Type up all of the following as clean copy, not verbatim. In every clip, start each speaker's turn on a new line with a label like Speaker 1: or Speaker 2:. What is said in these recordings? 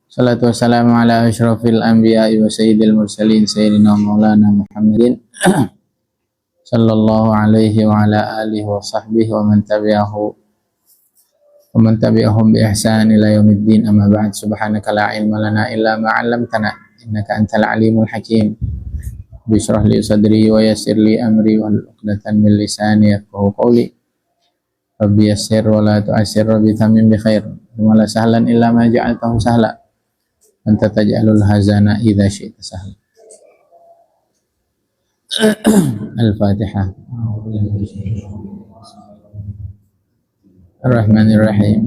Speaker 1: Salatu wassalamu ala asyrafil anbiya'i wa sayyidil mursalin sayyidina maulana Muhammadin sallallahu alaihi wa ala alihi wa sahbihi wa man tabi'ahum bi ihsan ila yaumiddin, amma ba'd. Subhanaka la ilma lana illa ma 'allamtana innaka antal alimul hakim. Bishrah li sadri wa yassir li amri wa 'uqdatam min lisani yafqahu qawli. Rabbi yassir wa la tu'assir, rabbi tamim bi khair. Wa la sahlan illa ma ja'altahu sahla. Anta taj'alul hazana idza syi'ta sahla. Al-Fatihah. Ar-Rahmanir-Rahim.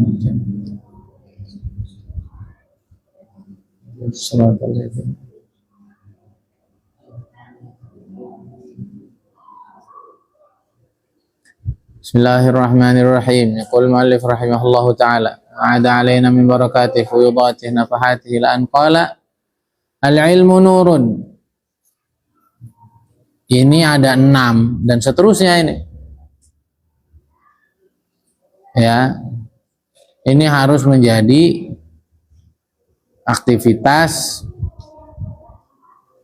Speaker 1: Bismillahirrahmanirrahim. Yaqul mu'allif rahimahullahu ta'ala, a'ada alaina min barakatihi fuyudatihi nafahatihi la an qala al-ilmu nurun. Ini ada 6 dan seterusnya ini. Ya. Ini harus menjadi aktivitas,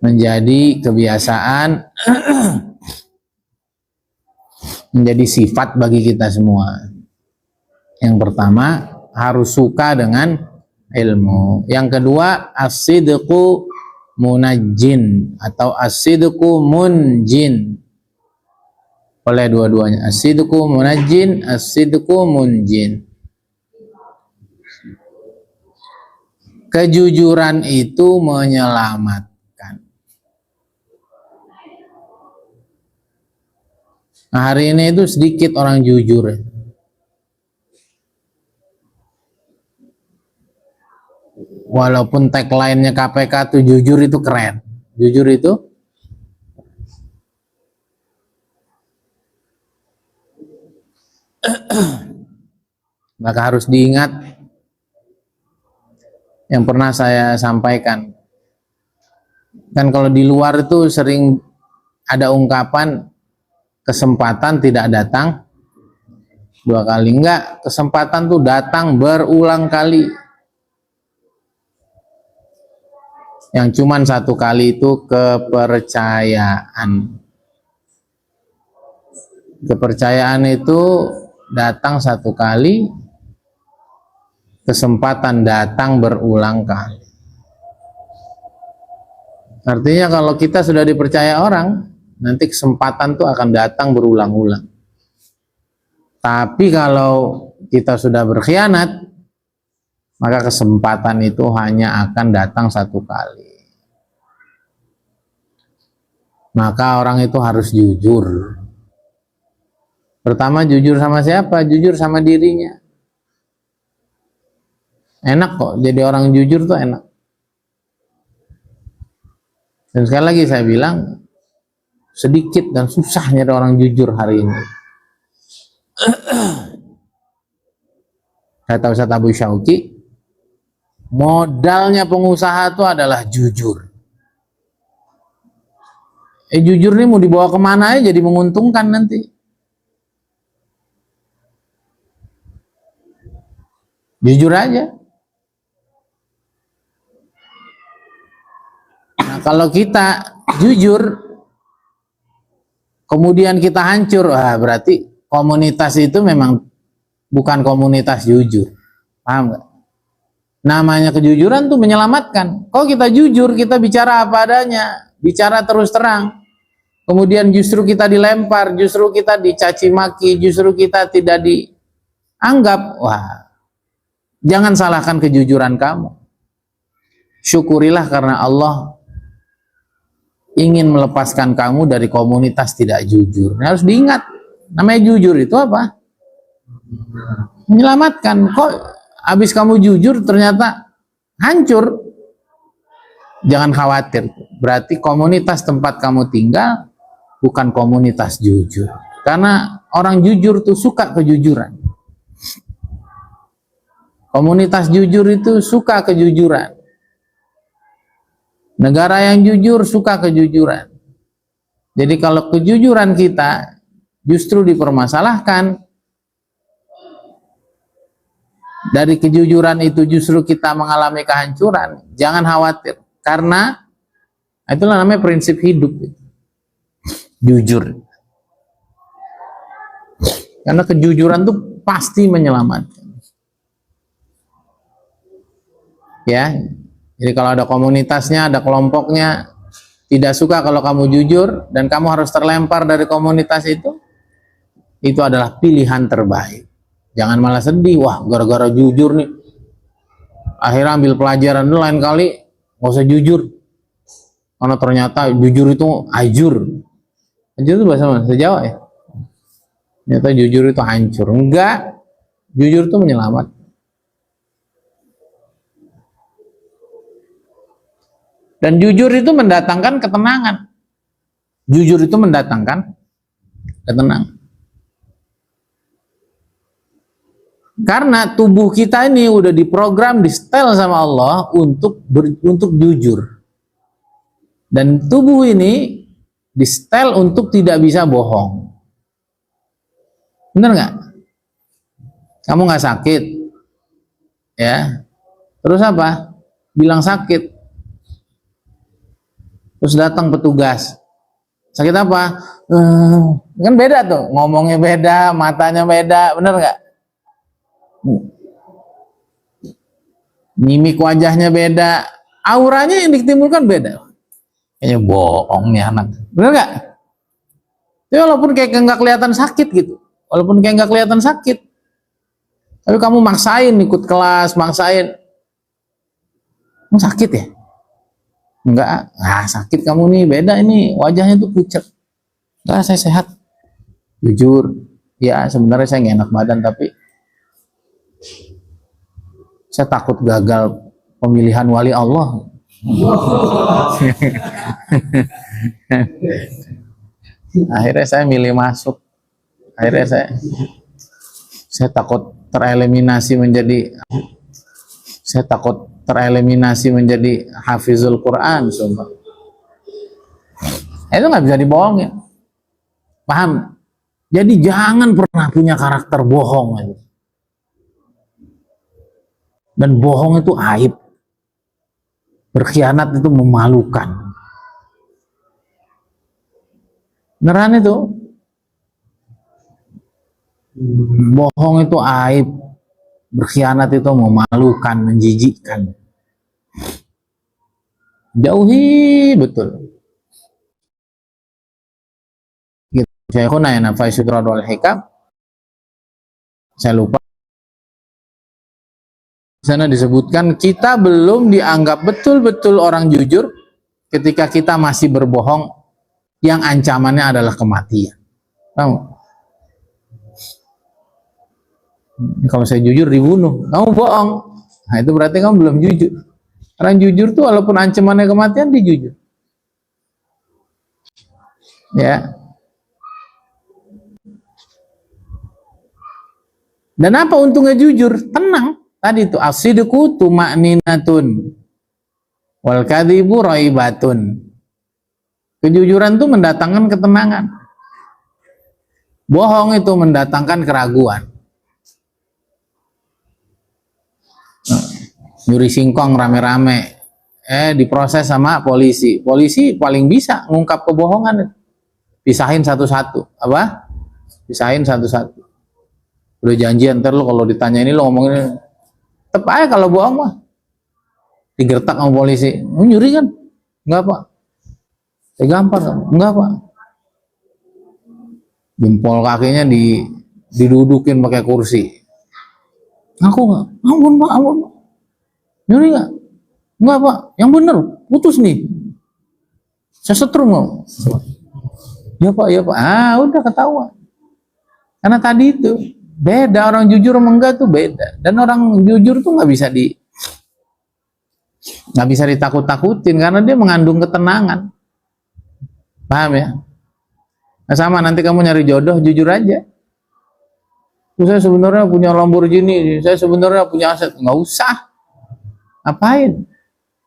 Speaker 1: menjadi kebiasaan, menjadi sifat bagi kita semua. Yang pertama, harus suka dengan ilmu. Yang kedua, as-sidqu munajjin atau as-sidqu munjin. Oleh dua-duanya, as-sidqu munajjin, as-sidqu munjin. Kejujuran itu menyelamatkan. Nah, hari ini itu sedikit orang jujur. Walaupun tagline-nya KPK tuh jujur itu keren. Jujur itu maka harus diingat yang pernah saya sampaikan. Kan kalau di luar itu sering ada ungkapan kesempatan tidak datang 2 kali. Enggak, kesempatan tuh datang berulang kali. Yang cuman 1 kali itu kepercayaan. Kepercayaan itu datang 1 kali, kesempatan datang berulang kali. Artinya kalau kita sudah dipercaya orang, nanti kesempatan tuh akan datang berulang-ulang. Tapi kalau kita sudah berkhianat, maka kesempatan itu hanya akan datang 1 kali. Maka orang itu harus jujur. Pertama, jujur sama siapa? Jujur sama dirinya. Enak kok, jadi orang jujur tuh enak. Dan sekali lagi saya bilang, sedikit dan susah nyari orang jujur hari ini. Kata Ustaz Abu Syauqi, modalnya pengusaha itu adalah jujur. Jujur nih mau dibawa kemana aja jadi menguntungkan nanti. Jujur aja. Nah, kalau kita jujur, kemudian kita hancur, berarti komunitas itu memang bukan komunitas jujur. Paham nggak? Namanya kejujuran tuh menyelamatkan. Kalau kita jujur, kita bicara apa adanya, bicara terus terang. Kemudian justru kita dilempar, justru kita dicaci maki, justru kita tidak dianggap. Wah, jangan salahkan kejujuran kamu. Syukurilah karena Allah ingin melepaskan kamu dari komunitas tidak jujur. Nah, harus diingat, namanya jujur itu apa? Menyelamatkan. Kok habis kamu jujur ternyata hancur? Jangan khawatir. Berarti komunitas tempat kamu tinggal bukan komunitas jujur. Karena orang jujur tuh suka kejujuran. Komunitas jujur itu suka kejujuran. Negara yang jujur suka kejujuran. Jadi kalau kejujuran kita justru dipermasalahkan, dari kejujuran itu justru kita mengalami kehancuran, jangan khawatir. Karena itulah namanya prinsip hidup. Jujur. Karena kejujuran itu pasti menyelamatkan. Ya, jadi kalau ada komunitasnya, ada kelompoknya, tidak suka kalau kamu jujur dan kamu harus terlempar dari komunitas itu adalah pilihan terbaik. Jangan malah sedih, wah gara-gara jujur nih, akhirnya ambil pelajaran dulu, lain kali nggak usah jujur. Karena ternyata jujur itu ajur. Ajur itu bahasa Jawa ya? Ternyata jujur itu hancur. Enggak, jujur itu menyelamatkan. Dan jujur itu mendatangkan ketenangan. Jujur itu mendatangkan ketenangan. Karena tubuh kita ini udah diprogram, di setel sama Allah untuk jujur. Dan tubuh ini di setel untuk tidak bisa bohong. Bener nggak? Kamu nggak sakit, ya? Terus apa? Bilang sakit. Terus datang petugas, sakit apa? Kan beda tuh, ngomongnya beda, matanya beda, bener nggak? Mimik wajahnya beda, auranya yang ditimbulkan beda. Kayaknya bohong nih anak, bener nggak? Jadi walaupun kayak nggak kelihatan sakit gitu, walaupun kayak nggak kelihatan sakit, tapi kamu maksain ikut kelas, maksain, sakit ya? Enggak, sakit kamu nih, beda ini wajahnya tuh pucat. Enggak, saya sehat. Jujur, ya sebenarnya saya nggak enak badan, tapi saya takut gagal pemilihan wali Allah. Akhirnya saya milih masuk. Akhirnya saya takut tereliminasi menjadi hafizul Quran, sumpah. Itu nggak bisa dibohongin. Paham? Jadi jangan pernah punya karakter bohong. Dan bohong itu aib. Berkhianat itu memalukan. Beneran itu. Bohong itu aib. Berkhianat itu memalukan, menjijikkan. Jauhi betul. Gitu. Syekhuna ya Nafai Sudradul Hikam. Saya lupa. Di sana disebutkan kita belum dianggap betul-betul orang jujur ketika kita masih berbohong yang ancamannya adalah kematian. Tahu? Kalau saya jujur dibunuh, kamu bohong. Nah itu berarti kamu belum jujur. Orang jujur tuh walaupun ancamannya kematian dia jujur. Ya. Dan apa untungnya jujur? Tenang. Tadi itu as-sidqu tuma'ninatun wal kadhibu raibatun. Kejujuran itu mendatangkan ketenangan. Bohong itu mendatangkan keraguan. Nyuri singkong rame-rame, diproses sama polisi. Polisi paling bisa ngungkap kebohongan. Pisahin satu-satu. Apa? Pisahin satu-satu. Udah janjian, ntar lo kalau ditanya ini lo ngomongin, tetep aja kalau bohong mah digertak sama polisi. Nyuri kan? Enggak pak. Gampar kan? Enggak pak. Jempol kakinya didudukin pakai kursi. Aku nggak, ampun pak, ampun. Nyuri nggak? Enggak pak, yang bener, putus nih. Saya setrum nggak? Ya pak, ya pak. Udah ketahuan. Karena tadi itu beda, orang jujur sama enggak tuh beda. Dan orang jujur tuh nggak bisa ditakut-takutin karena dia mengandung ketenangan. Paham ya? Nah, sama nanti kamu nyari jodoh, jujur aja. Saya sebenarnya punya Lamborghini, saya sebenarnya punya aset. Nggak usah. Ngapain?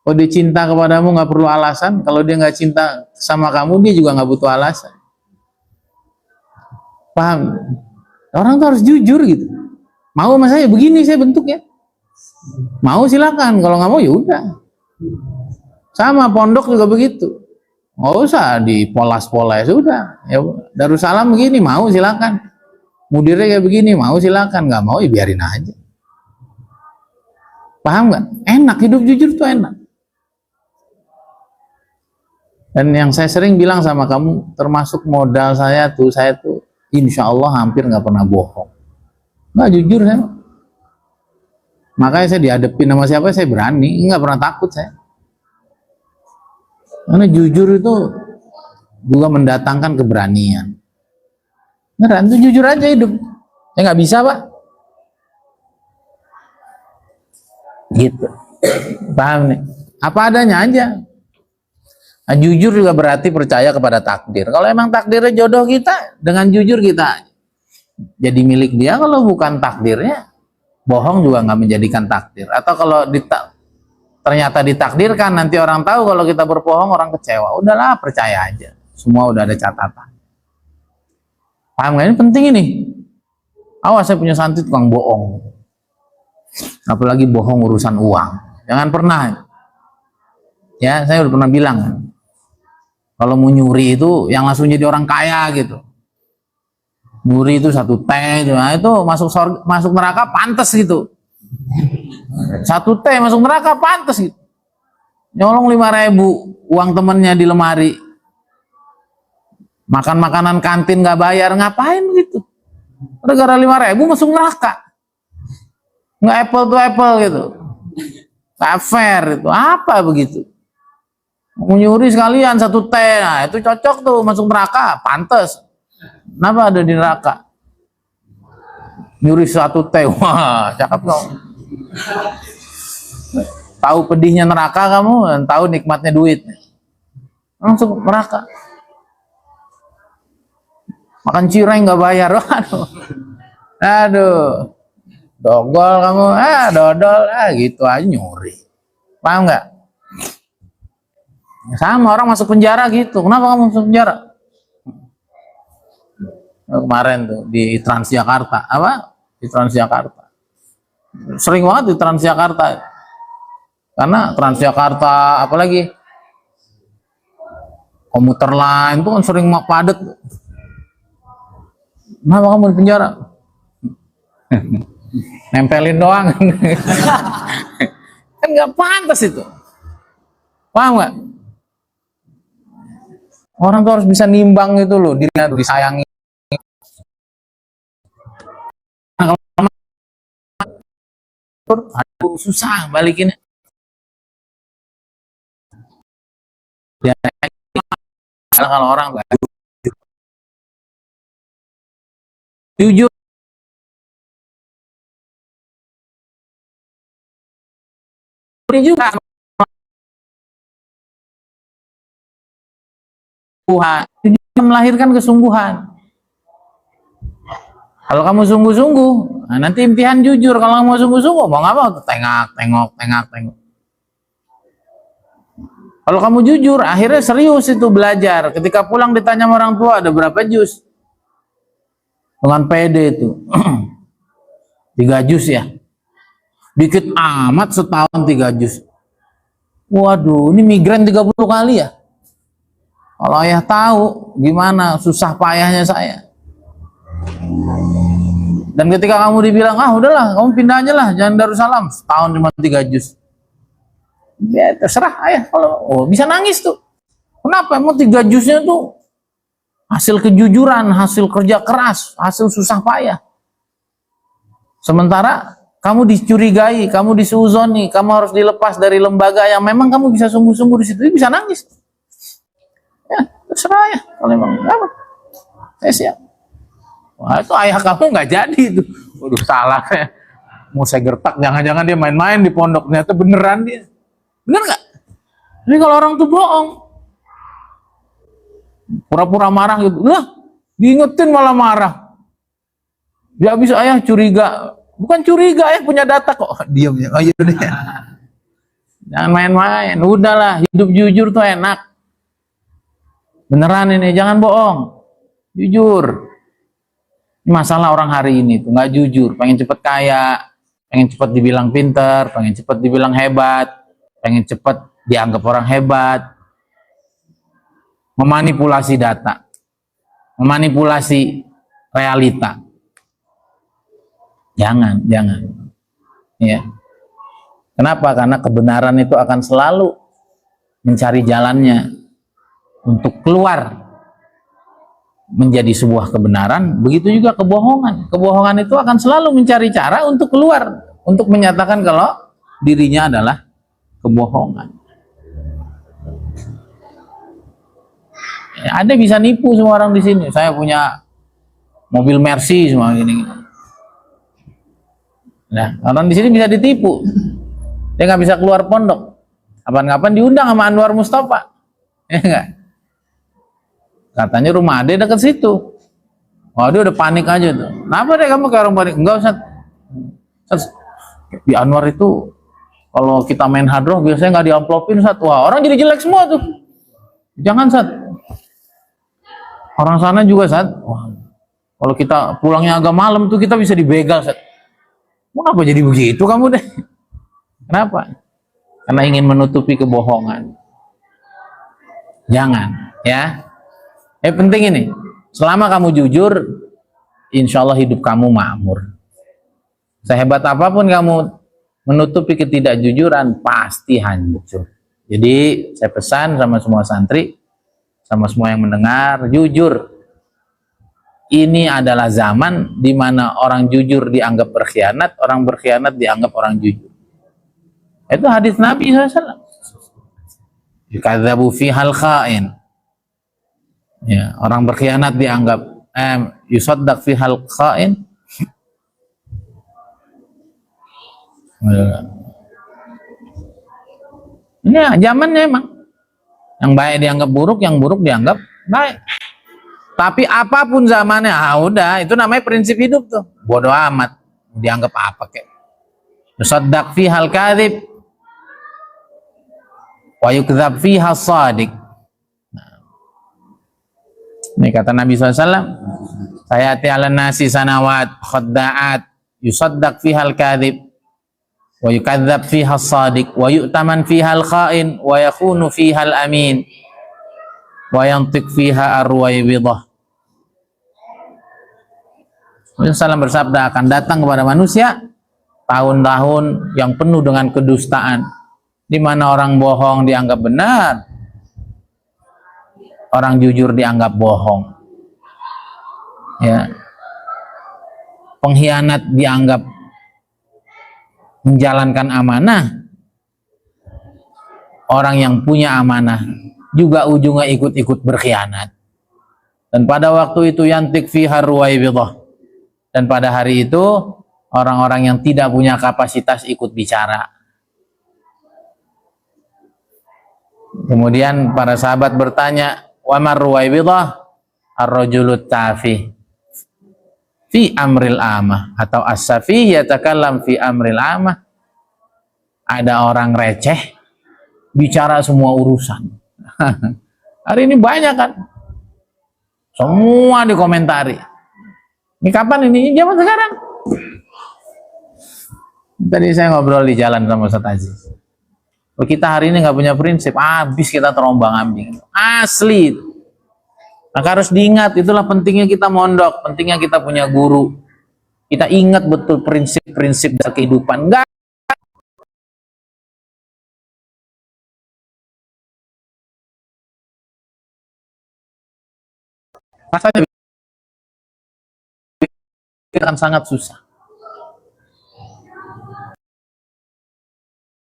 Speaker 1: Kalau dia cinta kepadamu nggak perlu alasan. Kalau dia nggak cinta sama kamu, dia juga nggak butuh alasan. Paham? Orang tuh harus jujur gitu. Mau sama saya begini, saya bentuk ya. Mau silakan, kalau nggak mau ya udah. Sama pondok juga begitu. Nggak usah dipolas-polas, sudah. Ya Darussalam begini, mau silakan. Mudirnya kayak begini, mau silakan. Nggak mau ya biarin aja. Paham nggak? Enak, hidup jujur tuh enak. Dan yang saya sering bilang sama kamu, termasuk modal saya tuh insya Allah hampir nggak pernah bohong. Nggak, jujur saya. Makanya saya dihadapin sama siapa saya berani, nggak pernah takut saya. Karena jujur itu juga mendatangkan keberanian. Beneran tuh jujur aja hidup. Ya nggak bisa Pak. Gitu. Paham nih? Apa adanya aja. Nah, jujur juga berarti percaya kepada takdir. Kalau emang takdirnya jodoh kita, dengan jujur kita jadi milik dia. Kalau bukan takdirnya, bohong juga nggak menjadikan takdir. Atau kalau ternyata ditakdirkan, nanti orang tahu kalau kita berbohong, orang kecewa. Udahlah, percaya aja. Semua udah ada catatan. Paham nggak? Ini penting ini. Awas, saya punya santri tukang bohong. Apalagi bohong urusan uang. Jangan pernah. Ya, saya udah pernah bilang. Kalau mau nyuri itu yang langsung jadi orang kaya gitu. Nyuri itu 1 T, nah itu masuk neraka pantas gitu. 1 T masuk neraka pantas gitu. Nyolong 5.000 uang temennya di lemari. Makan makanan kantin nggak bayar, ngapain gitu? Gara-gara 5.000 masuk neraka. Nggak apple to apple gitu. Nggak fair itu. Apa begitu? Menyuri sekalian 1 T, nah itu cocok tuh masuk neraka, pantas. Kenapa ada di neraka? Nyuri 1 T, wah cakep dong. Tahu pedihnya neraka kamu, dan tahu nikmatnya duit. Langsung neraka. Makan cireng nggak bayar, waduh. Aduh. Dogol kamu, dodol, gitu aja nyuri. Paham nggak? Sama orang masuk penjara gitu. Kenapa kamu masuk penjara? Kemarin tuh di Transjakarta, apa? Di Transjakarta. Sering banget di Transjakarta. Karena Transjakarta, apalagi komuter lain tuh kan sering padat. Kenapa kamu di penjara? Nempelin doang. Kan nggak pantas itu. Paham nggak? Orang tuh harus bisa nimbang itu loh, dilihat, disayangi. Aduh, susah balikinnya. Ya, kalau orang jujur juga Tuhan, melahirkan kesungguhan. Kalau kamu sungguh-sungguh, nah nanti imtihan jujur. Kalau kamu mau sungguh-sungguh, mau nggak mau tengok. Kalau kamu jujur, akhirnya serius itu belajar. Ketika pulang ditanya sama orang tua, ada berapa juz? Dengan pede itu. 3 juz ya. Dikit amat setahun 3 juz. Waduh, ini migran 30 kali ya. Kalau ayah tahu gimana susah payahnya saya. Dan ketika kamu dibilang, udahlah, kamu pindah aja lah, jangan Darussalam, setahun cuma 3 juz. Ya terserah ayah, kalau bisa nangis tuh. Kenapa? Emang 3 juznya tuh hasil kejujuran, hasil kerja keras, hasil susah payah. Sementara kamu dicurigai, kamu disuuzoni, kamu harus dilepas dari lembaga yang memang kamu bisa sungguh-sungguh di situ, bisa nangis. Ya, terserah ya. Kalau memang apa? Saya siap. Wah, itu ayah kamu nggak jadi itu. Waduh, salah ya. Mau saya gertak, jangan-jangan dia main-main di pondok, ternyata beneran dia. Bener nggak? Jadi kalau orang tuh bohong, pura-pura marah gitu, lah diingetin malah marah. Dia habis ayah curiga, bukan curiga, ayah punya data kok. Diam ya, oh iya deh. Jangan main-main, udahlah, hidup jujur tuh enak. Beneran ini, jangan bohong, jujur. Masalah orang hari ini tuh nggak jujur, pengen cepet kaya, pengen cepat dibilang pinter, pengen cepat dibilang hebat, pengen cepat dianggap orang hebat, memanipulasi data, memanipulasi realita. Jangan. Ya. Kenapa? Karena kebenaran itu akan selalu mencari jalannya untuk keluar menjadi sebuah kebenaran. Begitu juga kebohongan. Kebohongan itu akan selalu mencari cara untuk keluar, untuk menyatakan kalau dirinya adalah kebohongan. Ya, ada bisa nipu semua orang di sini. Saya punya mobil Mercy semua gini. Nah, orang di sini bisa ditipu. Dia nggak bisa keluar pondok. Kapan-kapan diundang sama Anwar Mustafa. Ya enggak? Katanya rumah Ade dekat situ. Oh, dia udah panik aja tuh. Kenapa deh kamu kayak orang panik? Enggak, Ustaz. Di Anwar itu kalau kita main hadroh biasanya nggak diamplopin, Ustaz. Wah, orang jadi jelek semua tuh. Jangan, Ustaz. Orang sana juga, Ustaz. Wah, kalau kita pulangnya agak malam tuh kita bisa dibegal, Ustaz. Kenapa jadi begitu kamu deh? Kenapa? Karena ingin menutupi kebohongan. Jangan, ya. Penting ini, selama kamu jujur, insya Allah hidup kamu makmur. Sehebat apapun kamu menutupi ketidakjujuran, pasti hancur. Jadi saya pesan sama semua santri, sama semua yang mendengar, jujur. Ini adalah zaman di mana orang jujur dianggap berkhianat, orang berkhianat dianggap orang jujur. Itu hadis Nabi SAW. Yukadzabu fihal kha'in. Ya, orang berkhianat dianggap yusaddaq fihal kha'in. Ini zamannya emang. Yang baik dianggap buruk, yang buruk dianggap baik. Tapi apapun zamannya, udah, itu namanya prinsip hidup tuh. Bodoh amat, dianggap apa kek. Yusaddaq fihal kadhib wa yukdzab fihal shadiq. Ini kata Nabi SAW, sayati ala nasi sanawat khadda'at yusaddaq fihal kadhib wa yukadzab fihal shadiq wa yu'taman fihal kha'in wa yakhunu fihal amin wa yantiq fiha arwaybidah. Rasulullah bersabda, akan datang kepada manusia tahun-tahun yang penuh dengan kedustaan, di mana orang bohong dianggap benar, orang jujur dianggap bohong, ya, pengkhianat dianggap menjalankan amanah, orang yang punya amanah juga ujungnya ikut-ikut berkhianat. Dan pada waktu itu yantik fiha ruwaibidah, dan pada hari itu orang-orang yang tidak punya kapasitas ikut bicara. Kemudian para sahabat bertanya, wa mar ruwaibidah? Ar-rajulut tafih fi amril amah, atau as-safih yatakallam fi amril amah. Ada orang receh bicara semua urusan. Hari ini banyak kan, semua dikomentari. Ini kapan ini? Zaman sekarang. Tadi saya ngobrol di jalan sama Ustaz Aziz. Kita hari ini nggak punya prinsip, habis kita terombang-ambing. Asli. Maka harus diingat, itulah pentingnya kita mondok, pentingnya kita punya guru. Kita ingat betul prinsip-prinsip dari kehidupan. Enggak. Rasanya akan sangat susah.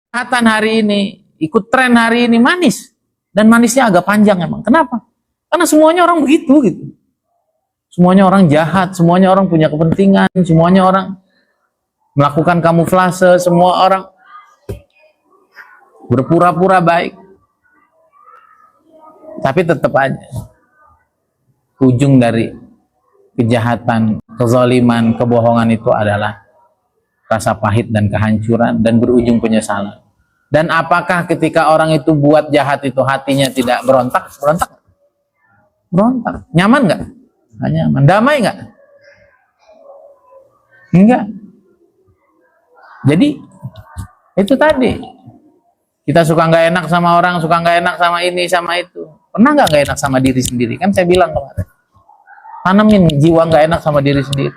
Speaker 1: Kejahatan hari ini, ikut tren hari ini manis, dan manisnya agak panjang emang. Kenapa? Karena semuanya orang begitu gitu. Semuanya orang jahat, semuanya orang punya kepentingan, semuanya orang melakukan kamuflase, semua orang berpura-pura baik. Tapi tetap aja ujung dari kejahatan, kezaliman, kebohongan itu adalah rasa pahit dan kehancuran dan berujung penyesalan. Dan apakah ketika orang itu buat jahat itu hatinya tidak berontak? Berontak? Berontak. Nyaman nggak? Nggak nyaman. Damai nggak? Enggak. Jadi itu tadi, kita suka nggak enak sama orang, suka nggak enak sama ini sama itu. Pernah nggak enak sama diri sendiri? Kan saya bilang kemarin, tanemin jiwa nggak enak sama diri sendiri.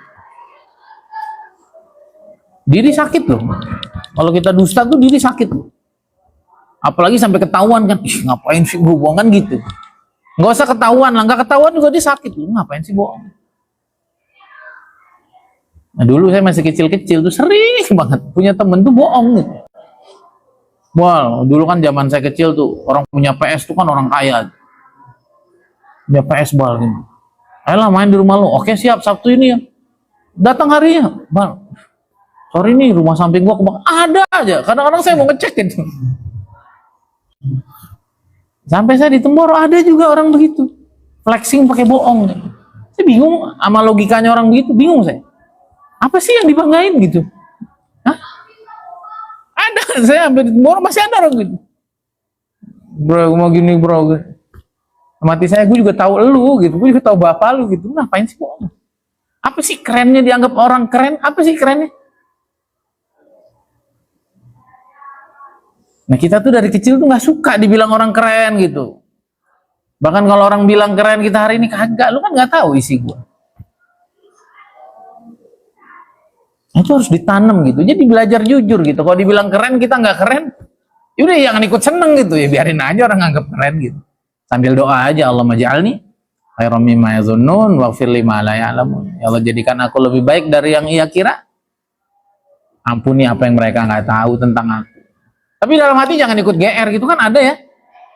Speaker 1: Diri sakit loh. Kalau kita dusta tuh diri sakit loh. Apalagi sampai ketahuan kan, ih ngapain sih bohong kan gitu. Nggak usah ketahuan lah, nggak ketahuan juga dia sakit loh. Ngapain sih bohong? Nah dulu saya masih kecil-kecil tuh sering banget punya temen tuh bohong gitu. Wah, dulu kan zaman saya kecil tuh orang punya PS tuh kan orang kaya. Punya PS bal gitu. Ayolah main di rumah lu. Oke siap, Sabtu ini ya. Datang harinya, bal. Sorry nih rumah samping gua kebakar. Ada aja. Kadang-kadang saya mau ngecek gitu. Sampai saya di Temboro ada juga orang begitu. Flexing pakai bohong. Saya bingung sama logikanya orang begitu, bingung saya. Apa sih yang dibanggain gitu? Hah? Ada, saya sampai di Temboro masih ada orang gitu. Bro, mau gini bro. Mati saya, gue juga tahu elu gitu, gue juga tahu bapak lu gitu. Ngapain sih bohong? Apa sih kerennya dianggap orang keren? Apa sih kerennya? Nah kita tuh dari kecil tuh nggak suka dibilang orang keren gitu. Bahkan kalau orang bilang keren kita hari ini kagak, lu kan nggak tahu isi gua. Nah, itu harus ditanam gitu. Jadi belajar jujur gitu. Kalau dibilang keren kita nggak keren, yaudah jangan ikut seneng gitu ya, biarin aja orang nganggap keren gitu. Sambil doa aja, Allah maj'alni khairam mimma yazunnun waghfir lima la ya'lamun. Ya Allah jadikan aku lebih baik dari yang ia kira. Ampuni apa yang mereka nggak tahu tentang aku. Tapi dalam hati jangan ikut GR gitu kan ada ya.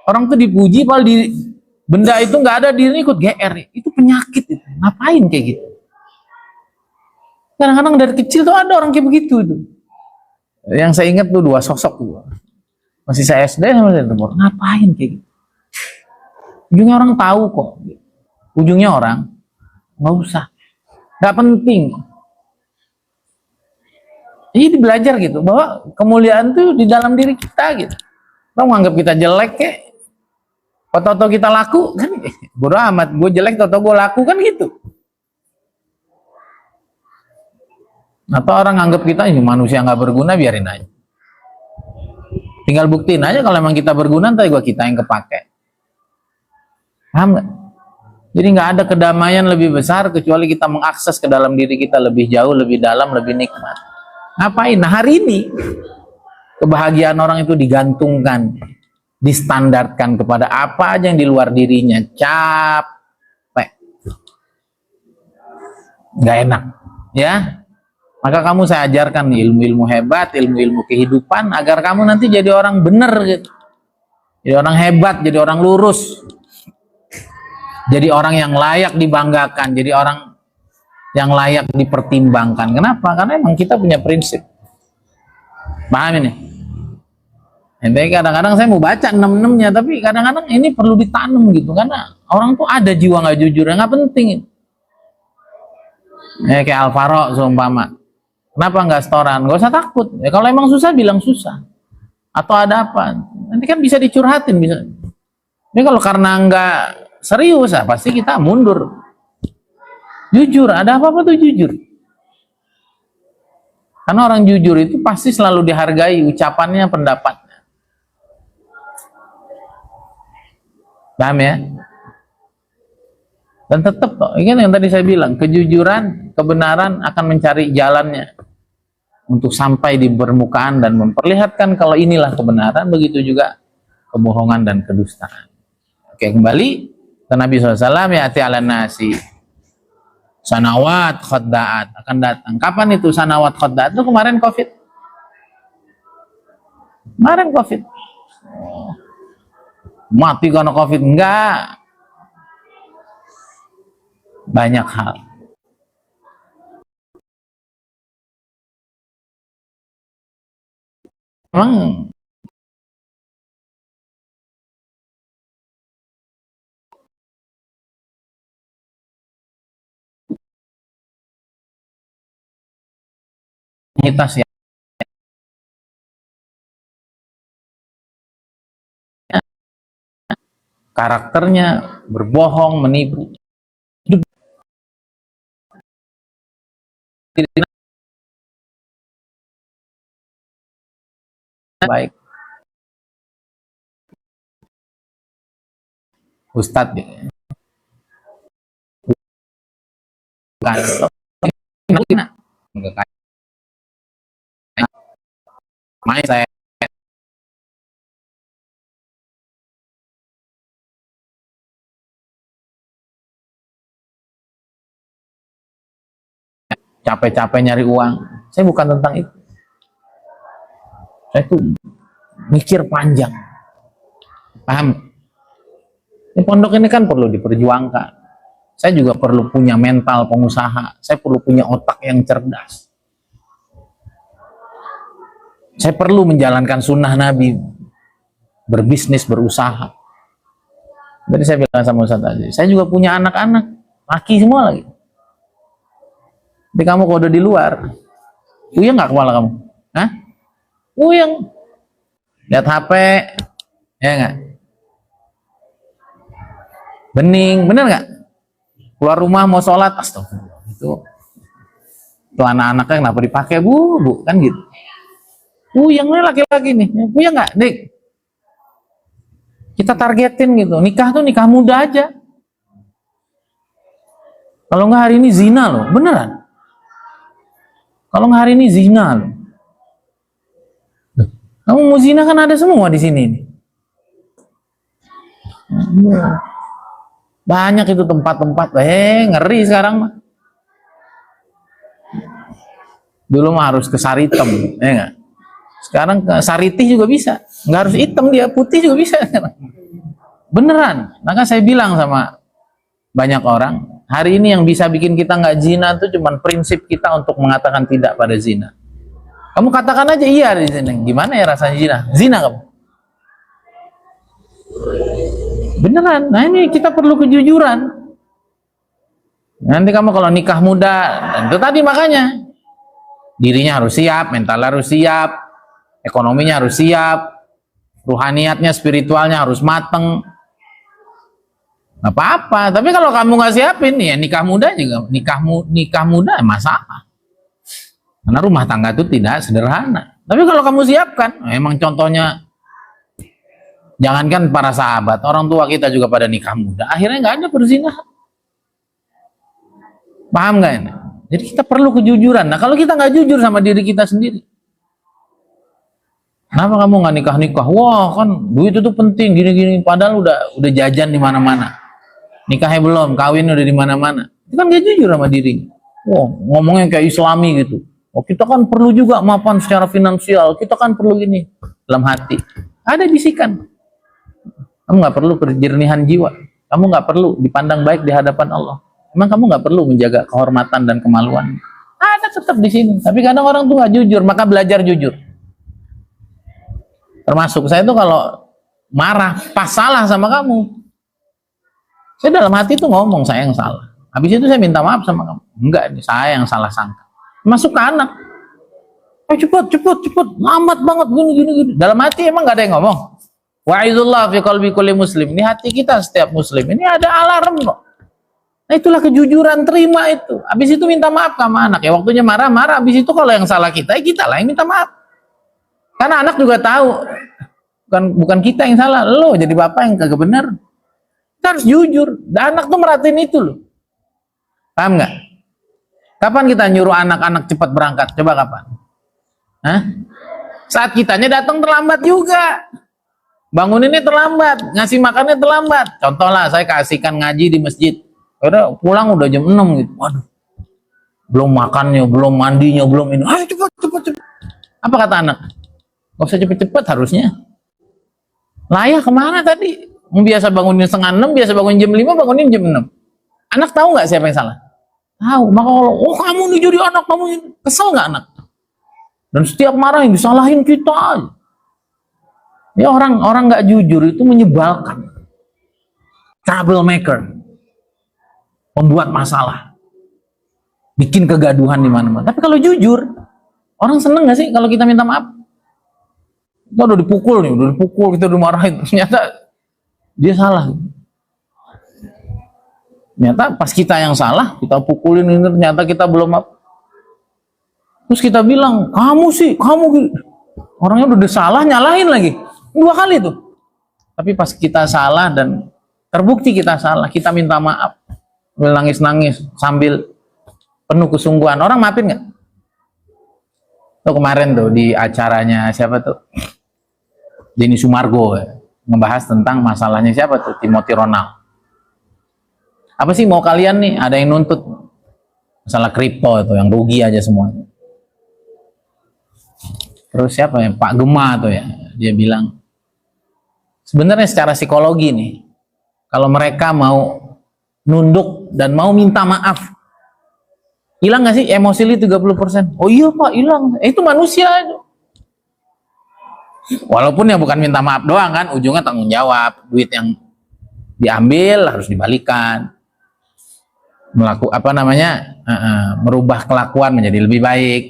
Speaker 1: Orang tuh dipuji padahal di benda itu nggak ada dirinya ikut GR. Itu penyakit itu. Ngapain kayak gitu? Kadang-kadang dari kecil tuh ada orang kayak begitu tuh. Yang saya ingat tuh dua sosok tuh. Masih saya SD sama saya temur. Ngapain kayak gitu? Ujungnya orang tahu kok. Ujungnya orang nggak usah. Nggak penting. Jadi belajar gitu bahwa kemuliaan tuh di dalam diri kita gitu. Kalau nganggap kita jelek kayak foto-foto kita laku kan bodo amat, gue jelek foto gue laku kan gitu. Atau orang nganggap kita ini manusia nggak berguna, biarin aja. Tinggal buktiin aja kalau emang kita berguna, ntar juga kita yang kepake. Paham nggak? Jadi nggak ada kedamaian lebih besar kecuali kita mengakses ke dalam diri kita lebih jauh, lebih dalam, lebih nikmat. Ngapain? Nah hari ini kebahagiaan orang itu digantungkan, distandarkan kepada apa aja yang di luar dirinya. Capek, nggak enak, ya. Maka kamu saya ajarkan ilmu-ilmu hebat, ilmu-ilmu kehidupan agar kamu nanti jadi orang bener, gitu. Jadi orang hebat, jadi orang lurus, jadi orang yang layak dibanggakan, jadi orang yang layak dipertimbangkan. Kenapa? Karena emang kita punya prinsip. Paham ini? Tapi kadang-kadang saya mau baca 6-6-nya, tapi kadang-kadang ini perlu ditanam gitu, karena orang tuh ada jiwa nggak jujur, nggak penting. Ya, kayak Alvaro seumpama. Kenapa nggak setoran? Nggak usah takut. Ya, kalau emang susah bilang susah. Atau ada apa? Nanti kan bisa dicurhatin bisa. Ini kalau karena nggak serius, ya, pasti kita mundur. Jujur, ada apa-apa tuh jujur. Karena orang jujur itu pasti selalu dihargai ucapannya, pendapatnya. Paham ya? Dan tetap, ini yang tadi saya bilang, kejujuran, kebenaran akan mencari jalannya untuk sampai di permukaan dan memperlihatkan kalau inilah kebenaran, begitu juga kebohongan dan kedustaan. Oke, kembali ke Nabi SAW, ya ati ala nasi sanawat khodda'at akan datang. Kapan itu sanawat khodda'at? Itu kemarin COVID. Kemarin COVID. Oh, mati karena COVID? Enggak. Banyak hal. Memang mitos ya. Karakternya berbohong, menipu. baik. Ustadz ya. Bukan. Makanya saya capek-capek nyari uang. Saya bukan tentang itu. Saya tuh mikir panjang. Paham? Ini pondok ini kan perlu diperjuangkan. Saya juga perlu punya mental pengusaha. Saya perlu punya otak yang cerdas. Saya perlu menjalankan sunnah Nabi. Berbisnis, berusaha. Jadi saya bilang sama Ustaz tadi, saya juga punya anak-anak. Laki semua lagi. Tapi kamu kalau udah di luar, uyang nggak kepala kamu? Hah? Uyang. Lihat HP, ya nggak? Bening, bener nggak? Keluar rumah mau sholat, astagfirullah. Itu anak-anaknya kenapa dipakai bu, kan gitu. Uyang nih laki-laki nih, uyang nggak, Dik? Kita targetin gitu, nikah tuh nikah muda aja. Kalau nggak hari ini zina loh, beneran. Kalau nggak hari ini zina loh. Kamu mau zina kan ada semua di sini nih. Banyak itu tempat-tempat, ngeri sekarang mah. Dulu mah harus ke Saritem, ya nggak? Sekarang ke Saritih juga bisa, nggak harus hitam dia, putih juga bisa. Beneran. Maka saya bilang sama banyak orang, hari ini yang bisa bikin kita nggak zina itu cuma prinsip kita untuk mengatakan tidak pada zina. Kamu katakan aja iya di sini. Gimana ya rasanya zina? Zina kamu? Beneran. Nah ini kita perlu kejujuran. Nanti kamu kalau nikah muda, itu tadi makanya dirinya harus siap, mental harus siap, ekonominya harus siap, ruhaniatnya, spiritualnya harus mateng. Nggak apa-apa. Tapi kalau kamu nggak siapin, ya nikah muda juga nikah muda masalah. Karena rumah tangga itu tidak sederhana. Tapi kalau kamu siapkan, emang contohnya, jangankan para sahabat, orang tua kita juga pada nikah muda. Akhirnya nggak ada perzinahan. Paham nggak ini? Jadi kita perlu kejujuran. Nah kalau kita nggak jujur sama diri kita sendiri, kenapa kamu nggak nikah-nikah? Wah kan duit itu penting gini-gini. Padahal udah jajan di mana-mana. Nikahnya belum, kawin udah di mana-mana. Itu kan dia jujur sama dirinya. Wah ngomongnya kayak Islami gitu. Oh kita kan perlu juga mapan secara finansial. Kita kan perlu gini. Dalam hati ada bisikan. Kamu nggak perlu kejernihan jiwa. Kamu nggak perlu dipandang baik di hadapan Allah. Emang kamu nggak perlu menjaga kehormatan dan kemaluan? Ada tetap di sini. Tapi kadang orang tuh nggak jujur. Maka belajar jujur. Termasuk saya tuh kalau marah pas salah sama kamu, saya dalam hati tuh ngomong saya yang salah. Habis itu saya minta maaf sama kamu. Enggak, ini saya yang salah sangka. Masuk ke anak, cepet, lambat banget gini. Dalam hati emang nggak ada yang ngomong. Wa'idullah fi qalbi kulli muslim. Ini hati kita setiap muslim. Ini ada alarm kok. Nah itulah kejujuran, terima itu. Habis itu minta maaf sama anak. Ya waktunya marah-marah. Habis itu kalau yang salah kita, ya kita lah yang minta maaf. Karena anak juga tahu, bukan kita yang salah, lo jadi bapak yang kagak benar. Kita harus jujur. Dan anak tuh merhatiin itu loh. Paham nggak? Kapan kita nyuruh anak-anak cepat berangkat? Coba kapan? Hah? Saat kitanya datang terlambat juga. Banguninnya terlambat, ngasih makannya terlambat. Contoh lah, saya kasihkan ngaji di masjid. Udah pulang udah jam 6 gitu. Waduh. Belum makannya, belum mandinya, belum ini. Ayo cepet. Apa kata anak? Gak usah cepet-cepet harusnya. Layah kemana tadi? Biasa bangunin setengah 6, biasa bangunin jam 5, bangunin jam 6. Anak tahu nggak siapa yang salah? Tahu. Maka kalau, kamu nih jadi anak, kamu kesel nggak anak? Dan setiap marah yang disalahin kita. Ya orang nggak jujur itu menyebalkan. Troublemaker. Membuat masalah. Bikin kegaduhan di mana-mana. Tapi kalau jujur, orang seneng nggak sih kalau kita minta maaf? Kita udah dipukul, kita udah marahin, ternyata dia salah. Ternyata pas kita yang salah, kita pukulin, ternyata kita belum maaf. Terus kita bilang, kamu Orangnya udah salah, nyalahin lagi. 2 kali tuh. Tapi pas kita salah dan terbukti kita salah, kita minta maaf. Sambil nangis-nangis, sambil penuh kesungguhan. Orang maafin nggak? Tuh kemarin tuh di acaranya siapa tuh? Denny Sumargo ya, ngebahas tentang masalahnya siapa tuh? Timothy Ronald. Apa sih mau kalian nih? Ada yang nuntut masalah kripto itu yang rugi aja semuanya. Terus siapa ya? Pak Gema tuh ya, dia bilang sebenarnya secara psikologi nih, kalau mereka mau nunduk dan mau minta maaf, hilang nggak sih emosi lu 30%? Oh iya Pak, hilang. Itu manusia itu. Walaupun ya bukan minta maaf doang kan, ujungnya tanggung jawab, duit yang diambil harus dibalikan. Merubah kelakuan menjadi lebih baik.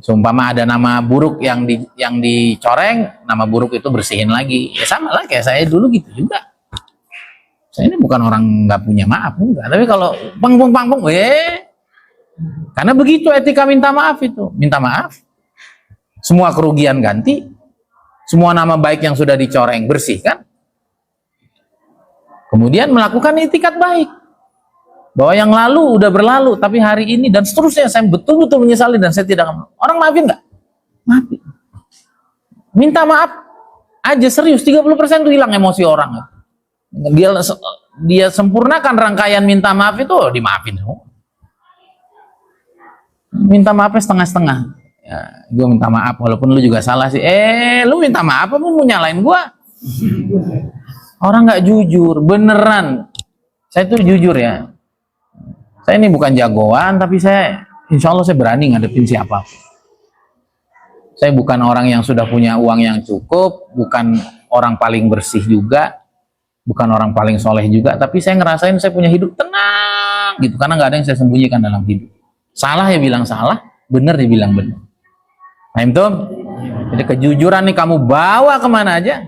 Speaker 1: Seumpama ada nama buruk yang dicoreng, nama buruk itu bersihin lagi. Ya sama lah kayak saya dulu gitu juga. Saya ini bukan orang nggak punya maaf, enggak. Tapi kalau pangpung, karena begitu etika minta maaf itu. Minta maaf, semua kerugian ganti, semua nama baik yang sudah dicoreng bersihkan. Kemudian melakukan itikat baik. Bahwa yang lalu udah berlalu, tapi hari ini dan seterusnya saya betul-betul menyesali dan saya tidak akan. Orang maafin nggak? Maafin. Minta maaf aja serius, 30% itu hilang emosi orang. Dia sempurnakan rangkaian minta maaf itu, dimaafin. Minta maafnya setengah-setengah. Ya, gue minta maaf walaupun lu juga salah sih. Lu minta maaf apa mau nyalain gua? Orang nggak jujur, beneran. Saya tuh jujur ya. Saya ini bukan jagoan, tapi insya Allah saya berani ngadepin siapa. Saya bukan orang yang sudah punya uang yang cukup, bukan orang paling bersih juga, bukan orang paling soleh juga, tapi saya ngerasain saya punya hidup tenang gitu, karena nggak ada yang saya sembunyikan dalam hidup. Salah ya bilang salah, benar ya bilang benar. Paham tuh? Jadi kejujuran nih kamu bawa kemana aja,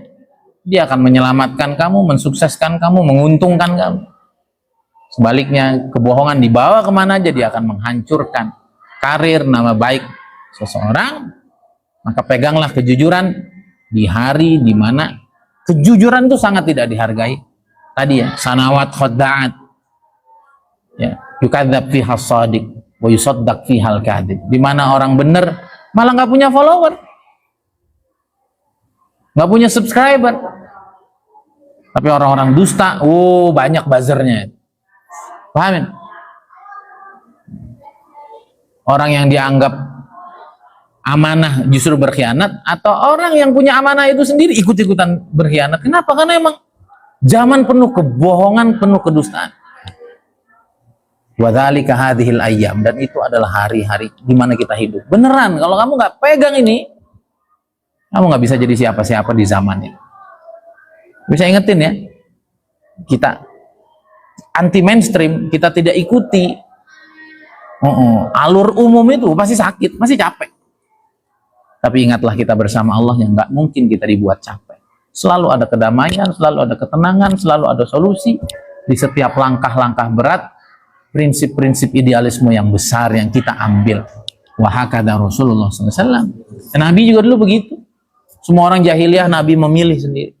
Speaker 1: dia akan menyelamatkan kamu, mensukseskan kamu, menguntungkan kamu. Sebaliknya, kebohongan dibawa kemana aja, dia akan menghancurkan karir, nama baik seseorang. Maka peganglah kejujuran di hari di mana kejujuran itu sangat tidak dihargai. Tadi ya, sanawat khadda'at. Ya, yukadzab fiha shadiq wa yusaddaq fiha al-kadhib. Di mana orang benar malah nggak punya follower, nggak punya subscriber. Tapi orang-orang dusta, banyak buzzernya. Pahamin? Orang yang dianggap amanah justru berkhianat, atau orang yang punya amanah itu sendiri ikut-ikutan berkhianat. Kenapa? Karena emang zaman penuh kebohongan, penuh kedustaan. Wa dzalika hadhil ayyam, dan itu adalah hari-hari di mana kita hidup. Beneran, kalau kamu nggak pegang ini, kamu nggak bisa jadi siapa-siapa di zaman ini. Bisa ingetin ya, kita anti mainstream, kita tidak ikuti alur umum itu, pasti sakit, pasti capek. Tapi ingatlah kita bersama Allah yang nggak mungkin kita dibuat capek. Selalu ada kedamaian, selalu ada ketenangan, selalu ada solusi di setiap langkah-langkah berat, prinsip-prinsip idealisme yang besar yang kita ambil. Wa hakadha Rasulullah SAW. Nabi juga dulu begitu. Semua orang jahiliyah Nabi memilih sendiri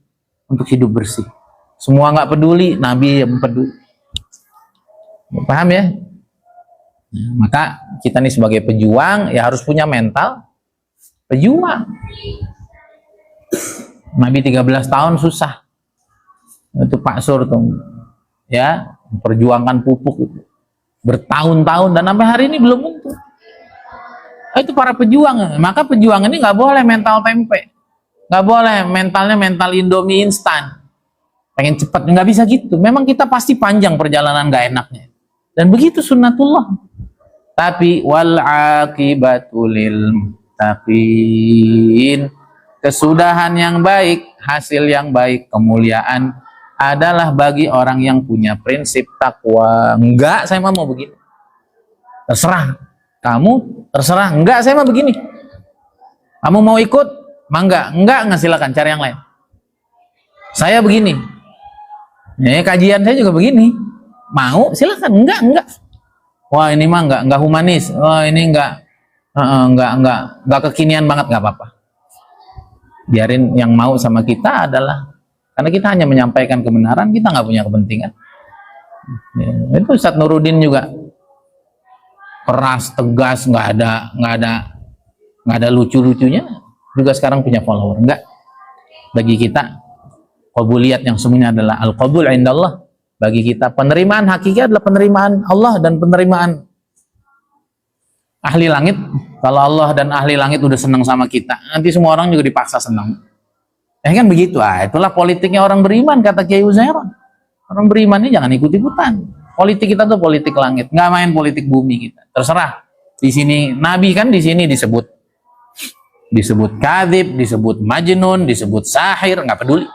Speaker 1: untuk hidup bersih. Semua nggak peduli, Nabi yang peduli. Paham ya? Nah, maka kita nih sebagai pejuang ya harus punya mental pejuang. Nabi 13 tahun susah. Itu Pak Sur tuh ya, memperjuangkan pupuk itu bertahun-tahun dan sampai hari ini belum tentu. Itu para pejuang. Maka pejuang ini nggak boleh mental tempe, nggak boleh mentalnya mental Indomie instan, pengen cepat, nggak bisa gitu. Memang kita pasti panjang perjalanan nggak enaknya. Dan begitu sunnatullah. Tapi wal aqibatu lil muttaqin. Kesudahan yang baik, hasil yang baik, kemuliaan adalah bagi orang yang punya prinsip takwa. Enggak, saya mau begini. Terserah. Kamu terserah. Enggak, saya mau begini. Kamu mau ikut? Mangga. Enggak, silakan cari yang lain. Saya begini. Ya, kajian saya juga begini. Mau silakan, enggak. Wah ini mah enggak humanis. Wah ini enggak nggak kekinian banget, nggak apa-apa. Biarin yang mau sama kita adalah karena kita hanya menyampaikan kebenaran, kita nggak punya kepentingan. Ya, itu Ustadz Nuruddin juga keras, tegas, nggak ada lucu-lucunya. Juga sekarang punya follower. Enggak. Bagi kita qabuliat yang semuanya adalah al-qabul indallah. Bagi kita penerimaan hakiki adalah penerimaan Allah dan penerimaan ahli langit. Kalau Allah dan ahli langit udah senang sama kita, nanti semua orang juga dipaksa senang. Kan begitu. Itulah politiknya orang beriman, kata Kiai Uzairon. Orang beriman ini jangan ikut-ikutan. Politik kita tuh politik langit, nggak main politik bumi kita. Terserah. Di sini Nabi kan di sini disebut kadzib, disebut majnun, disebut sahir, nggak peduli.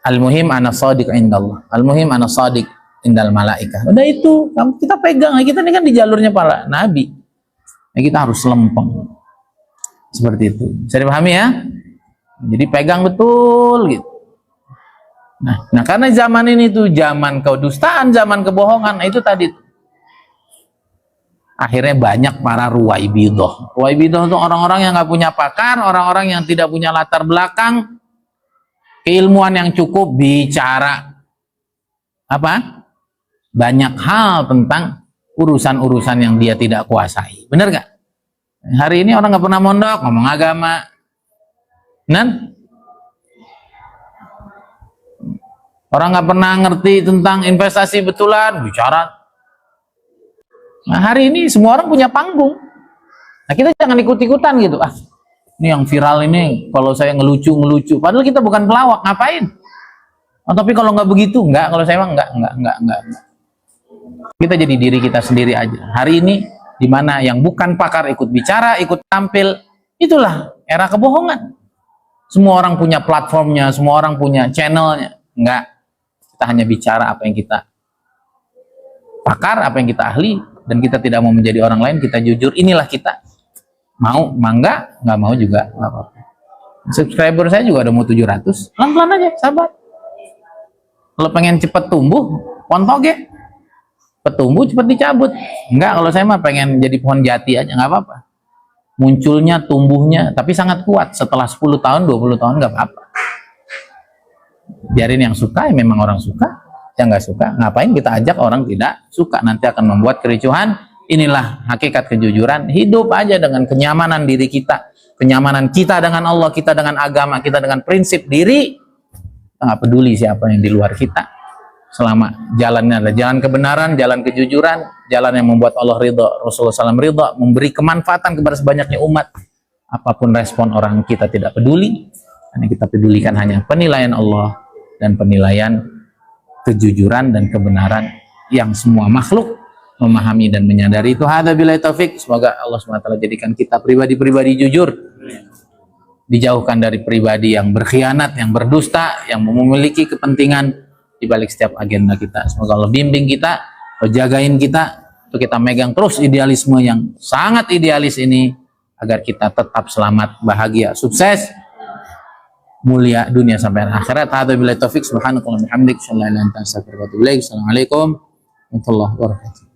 Speaker 1: Al-muhim ana shadiq indallah. Al-muhim ana shadiq indal malaikah. Udah itu, kita pegang. Kita ini kan di jalurnya para nabi. Kita harus lempeng. Seperti itu. Bisa dipahami ya? Jadi pegang betul gitu. Nah, karena zaman ini tuh zaman kedustaan, zaman kebohongan, itu tadi. Akhirnya banyak para ruwaibidah. Ruwaibidah itu orang-orang yang nggak punya pakar, orang-orang yang tidak punya latar belakang, keilmuan yang cukup, bicara apa? Banyak hal tentang urusan-urusan yang dia tidak kuasai. Bener gak? Hari ini orang nggak pernah mondok, ngomong agama. Orang nggak pernah ngerti tentang investasi betulan, bicara. Nah, hari ini semua orang punya panggung. Nah, kita jangan ikut-ikutan gitu. Ini yang viral ini, kalau saya ngelucu. Padahal kita bukan pelawak, ngapain? Tapi kalau nggak begitu, enggak. Kalau saya enggak. Kita jadi diri kita sendiri aja. Hari ini, di mana yang bukan pakar ikut bicara, ikut tampil, itulah era kebohongan. Semua orang punya platformnya, semua orang punya channelnya. Enggak. Kita hanya bicara apa yang kita pakar, apa yang kita ahli, dan kita tidak mau menjadi orang lain, kita jujur, inilah kita. Mau, mangga, nggak mau juga, nggak apa-apa. Subscriber saya juga udah mau 700, pelan-pelan aja, sabar. Kalau pengen cepet tumbuh, pontoge. Cepet tumbuh, cepet dicabut. Enggak, kalau saya mah pengen jadi pohon jati aja, nggak apa-apa. Munculnya, tumbuhnya, tapi sangat kuat. Setelah 10 tahun, 20 tahun, nggak apa-apa. Biarin yang suka, ya memang orang suka. Yang nggak suka, ngapain kita ajak orang tidak suka, nanti akan membuat kericuhan. Inilah hakikat kejujuran. Hidup aja dengan kenyamanan diri kita, kenyamanan kita dengan Allah, kita dengan agama, kita dengan prinsip diri. Kita nggak peduli siapa yang di luar kita, selama jalannya adalah jalan kebenaran, jalan kejujuran, jalan yang membuat Allah ridha, Rasulullah SAW ridha, memberi kemanfaatan kepada sebanyaknya umat. Apapun respon orang, kita tidak peduli, karena kita pedulikan hanya penilaian Allah dan penilaian kejujuran dan kebenaran yang semua makhluk memahami dan menyadari. Itu hadza billahi taufik. Semoga Allah SWT jadikan kita pribadi-pribadi jujur, dijauhkan dari pribadi yang berkhianat, yang berdusta, yang memiliki kepentingan di balik setiap agenda kita. Semoga Allah bimbing kita, jagain kita, untuk kita megang terus idealisme yang sangat idealis ini, agar kita tetap selamat, bahagia, sukses, mulia dunia sampai akhirat. Hadza billahi taufik. Subhanakallahumma wa bihamdika, asyhadu an la ilaha illa anta, astaghfiruka wa atubu ilaik. Assalamualaikum warahmatullahi wabarakatuh.